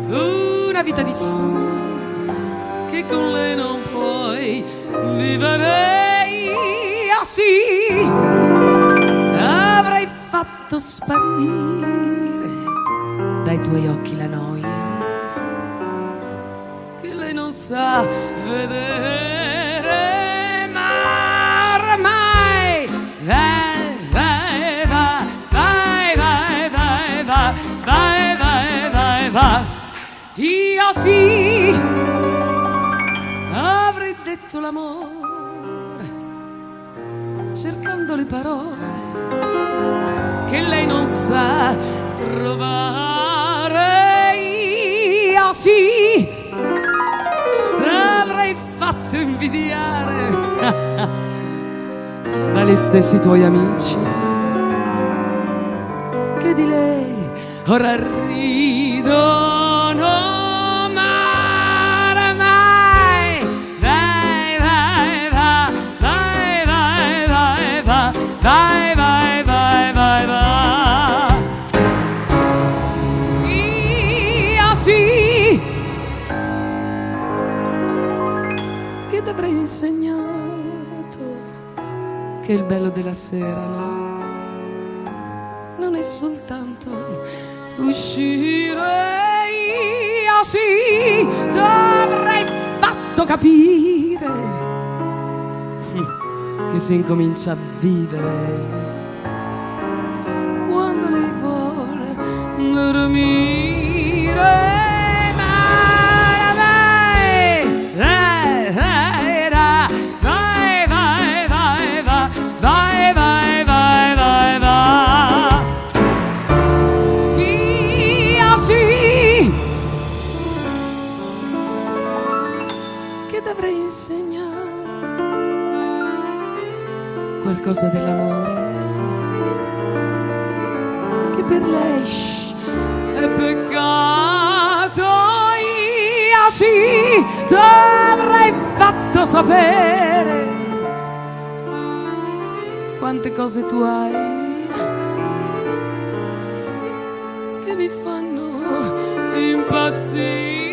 una vita di sogno che con lei non puoi vivere. Io sì, avrei fatto sparire dai tuoi occhi la noia che lei non sa vedere, ma ormai vai, vai, vai, vai, vai, vai, vai, vai, vai, vai, vai. Io sì, avrei detto l'amore cercando le parole che lei non sa trovare. Io sì, t'avrei fatto invidiare dagli stessi tuoi amici che di lei ora ridono. Vai, vai, vai, vai, vai. Io sì, che t'avrei insegnato che il bello della sera, no, non è soltanto uscire. Io sì, t'avrei fatto capire che si incomincia a vivere quando lei vuole dormire. Vai, vai, vai, vai, vai, vai, vai, vai, vai, vai, vai. Io sì, che t'avrei insegnato qualcosa dell'amore che per lei è peccato. Io sì, t'avrei fatto sapere quante cose tu hai che mi fanno impazzire.